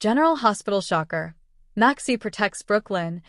General Hospital shocker. Maxie protects Brooklyn.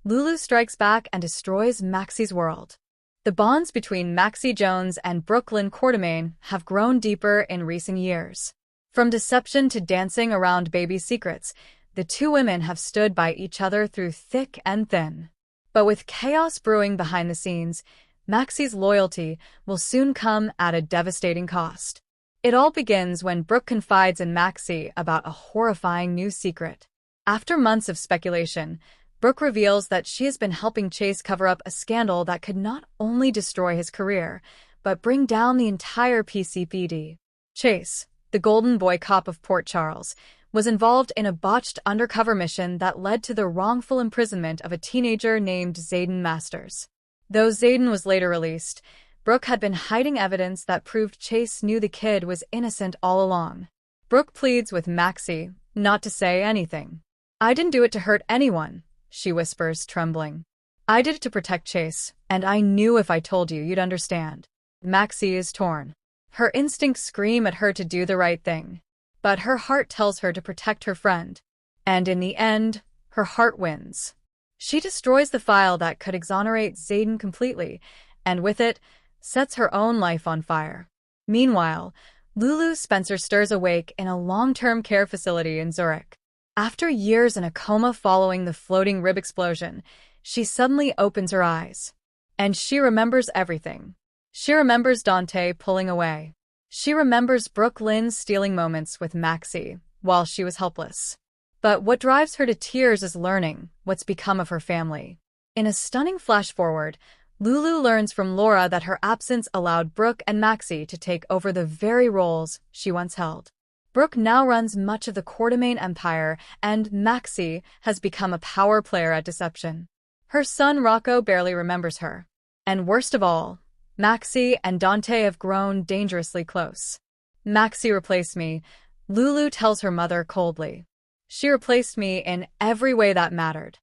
Lulu strikes back and destroys Maxie's world. The bonds between Maxie Jones and Brooklyn Quartermain have grown deeper in recent years. From deception to dancing around baby secrets, the two women have stood by each other through thick and thin. But with chaos brewing behind the scenes, Maxie's loyalty will soon come at a devastating cost. It all begins when Brook confides in Maxie about a horrifying new secret. After months of speculation, Brook reveals that she has been helping Chase cover up a scandal that could not only destroy his career, but bring down the entire PCPD. Chase, the golden boy cop of Port Charles, was involved in a botched undercover mission that led to the wrongful imprisonment of a teenager named Zayden Masters. Though Zayden was later released, Brook had been hiding evidence that proved Chase knew the kid was innocent all along. Brook pleads with Maxie not to say anything. "I didn't do it to hurt anyone," she whispers, trembling. "I did it to protect Chase, and I knew if I told you, you'd understand." Maxie is torn. Her instincts scream at her to do the right thing, but her heart tells her to protect her friend. And in the end, her heart wins. She destroys the file that could exonerate Zayden completely, and with it, sets her own life on fire. Meanwhile, Lulu Spencer stirs awake in a long-term care facility in Zurich. After years in a coma following the floating rib explosion, she suddenly opens her eyes. And she remembers everything. She remembers Dante pulling away. She remembers Brooklyn's stealing moments with Maxie while she was helpless. But what drives her to tears is learning what's become of her family. In a stunning flash-forward, Lulu learns from Laura that her absence allowed Brook and Maxie to take over the very roles she once held. Brook now runs much of the Quartermain empire, and Maxie has become a power player at deception. Her son Rocco barely remembers her. And worst of all, Maxie and Dante have grown dangerously close. "Maxie replaced me," Lulu tells her mother coldly. "She replaced me in every way that mattered."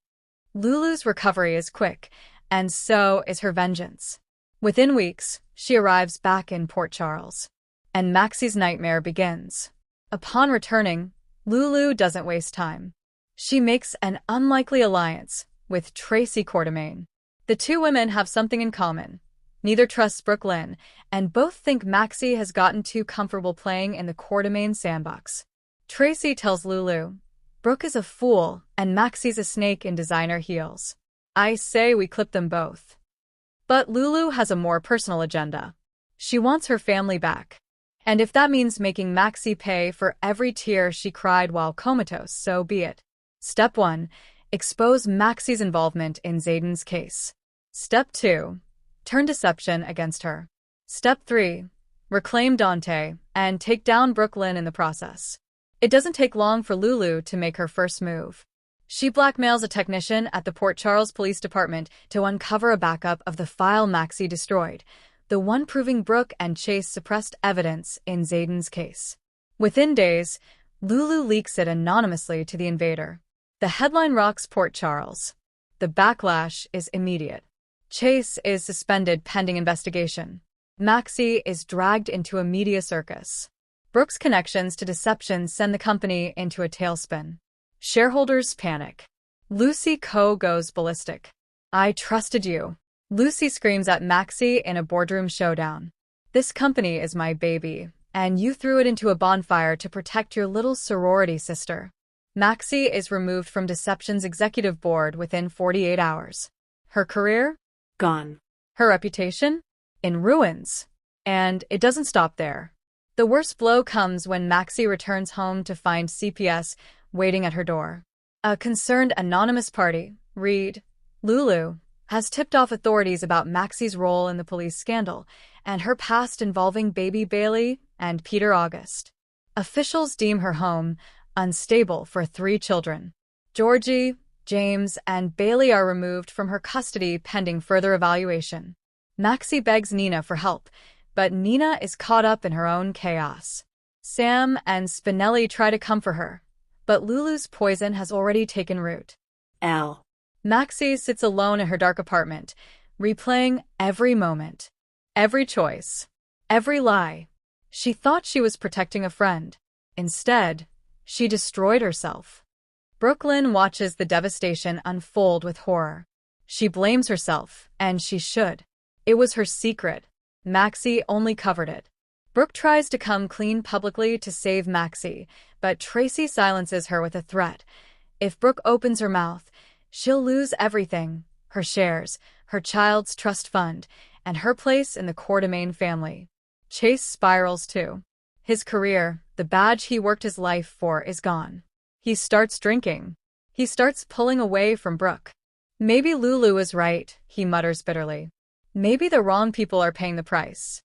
Lulu's recovery is quick, and so is her vengeance. Within weeks, she arrives back in Port Charles. And Maxie's nightmare begins. Upon returning, Lulu doesn't waste time. She makes an unlikely alliance with Tracy Quartermain. The two women have something in common. Neither trusts Brooklyn, and both think Maxie has gotten too comfortable playing in the Quartermain sandbox. Tracy tells Lulu, "Brook is a fool, and Maxie's a snake in designer heels. I say we clip them both." But Lulu has a more personal agenda. She wants her family back. And if that means making Maxie pay for every tear she cried while comatose, so be it. Step 1. Expose Maxie's involvement in Zayden's case. Step 2. Turn deception against her. Step 3. Reclaim Dante and take down Brooklyn in the process. It doesn't take long for Lulu to make her first move. She blackmails a technician at the Port Charles Police Department to uncover a backup of the file Maxie destroyed, the one proving Brook and Chase suppressed evidence in Zayden's case. Within days, Lulu leaks it anonymously to the invader. The headline rocks Port Charles. The backlash is immediate. Chase is suspended pending investigation. Maxie is dragged into a media circus. Brook's connections to deception send the company into a tailspin. Shareholders panic. Lucy Coe goes ballistic. "I trusted you," Lucy screams at Maxie in a boardroom showdown. "This company is my baby, and you threw it into a bonfire to protect your little sorority sister." Maxie is removed from Deception's executive board within 48 hours. Her career? Gone. Her reputation? In ruins. And it doesn't stop there. The worst blow comes when Maxie returns home to find CPS waiting at her door. A concerned anonymous party, read Lulu, has tipped off authorities about Maxie's role in the police scandal and her past involving baby Bailey and Peter August. Officials deem her home unstable for 3 children. Georgie, James, and Bailey are removed from her custody pending further evaluation. Maxie begs Nina for help, but Nina is caught up in her own chaos. Sam and Spinelli try to comfort her, but Lulu's poison has already taken root. Al. Maxie sits alone in her dark apartment, replaying every moment, every choice, every lie. She thought she was protecting a friend. Instead, she destroyed herself. Brooklyn watches the devastation unfold with horror. She blames herself, and she should. It was her secret. Maxie only covered it. Brook tries to come clean publicly to save Maxie, but Tracy silences her with a threat. If Brook opens her mouth, she'll lose everything: her shares, her child's trust fund, and her place in the Quartermain family. Chase spirals too. His career, the badge he worked his life for, is gone. He starts drinking. He starts pulling away from Brook. Maybe Lulu is right, he mutters bitterly. Maybe the wrong people are paying the price.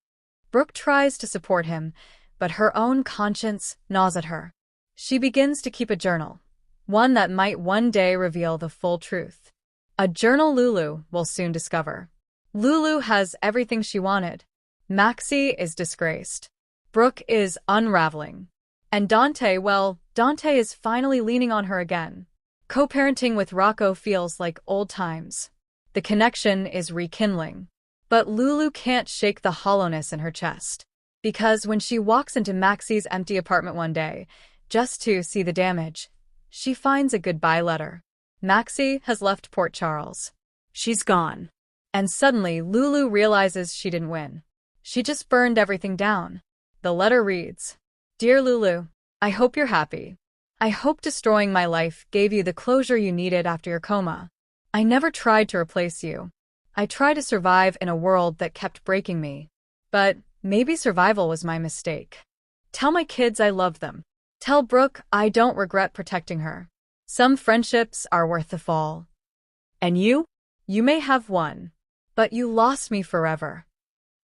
Brook tries to support him, but her own conscience gnaws at her. She begins to keep a journal, one that might one day reveal the full truth. A journal Lulu will soon discover. Lulu has everything she wanted. Maxie is disgraced. Brook is unraveling. And Dante, well, Dante is finally leaning on her again. Co-parenting with Rocco feels like old times. The connection is rekindling. But Lulu can't shake the hollowness in her chest. Because when she walks into Maxie's empty apartment one day, just to see the damage, she finds a goodbye letter. Maxie has left Port Charles. She's gone. And suddenly Lulu realizes she didn't win. She just burned everything down. The letter reads, "Dear Lulu, I hope you're happy. I hope destroying my life gave you the closure you needed after your coma. I never tried to replace you. I tried to survive in a world that kept breaking me. But maybe survival was my mistake. Tell my kids I love them. Tell Brook I don't regret protecting her. Some friendships are worth the fall. And you? You may have won, but you lost me forever.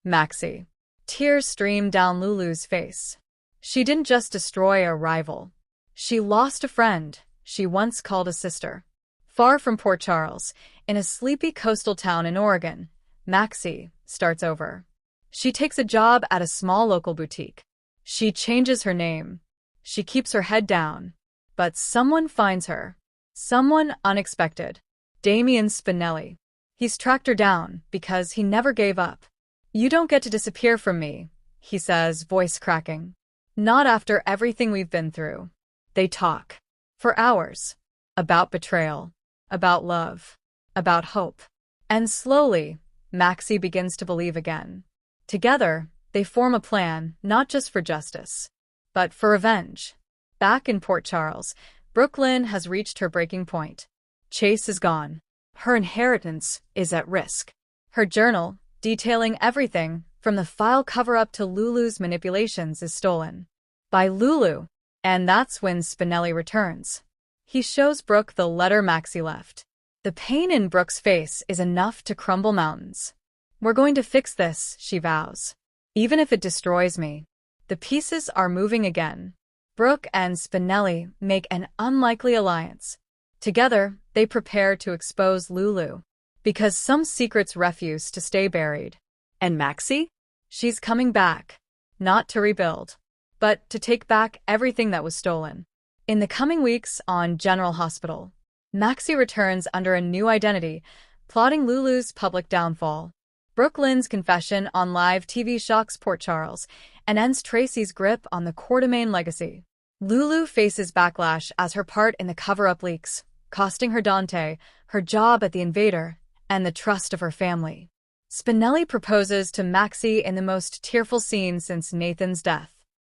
Maxie." Tears stream down Lulu's face. She didn't just destroy a rival. She lost a friend she once called a sister. Far from Port Charles, in a sleepy coastal town in Oregon, Maxie starts over. She takes a job at a small local boutique. She changes her name. She keeps her head down. But someone finds her. Someone unexpected. Damian Spinelli. He's tracked her down because he never gave up. "You don't get to disappear from me," he says, voice cracking. "Not after everything we've been through." They talk. For hours. About betrayal. About love. About hope. And slowly, Maxie begins to believe again. Together, they form a plan not just for justice, but for revenge. Back in Port Charles, Brooklyn has reached her breaking point. Chase is gone. Her inheritance is at risk. Her journal, detailing everything from the file cover-up to Lulu's manipulations, is stolen. By Lulu. And that's when Spinelli returns. He shows Brook the letter Maxie left. The pain in Brook's face is enough to crumble mountains. "We're going to fix this," she vows. "Even if it destroys me." The pieces are moving again. Brook and Spinelli make an unlikely alliance. Together, they prepare to expose Lulu. Because some secrets refuse to stay buried. And Maxie? She's coming back. Not to rebuild, but to take back everything that was stolen. In the coming weeks on General Hospital, Maxie returns under a new identity, plotting Lulu's public downfall. Brooklyn's confession on live TV shocks Port Charles and ends Tracy's grip on the Quartermain legacy. Lulu faces backlash as her part in the cover-up leaks, costing her Dante, her job at the Invader, and the trust of her family. Spinelli proposes to Maxie in the most tearful scene since Nathan's death.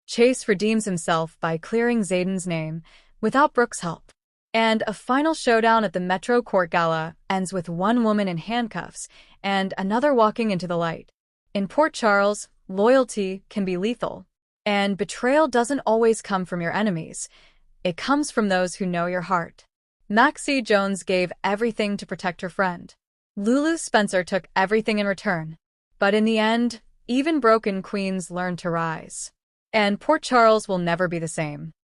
Chase redeems himself by clearing Zayden's name, without Brook's help. And a final showdown at the Metro Court Gala ends with one woman in handcuffs and another walking into the light. In Port Charles, loyalty can be lethal. And betrayal doesn't always come from your enemies. It comes from those who know your heart. Maxie Jones gave everything to protect her friend. Lulu Spencer took everything in return. But in the end, even broken queens learn to rise. And Port Charles will never be the same.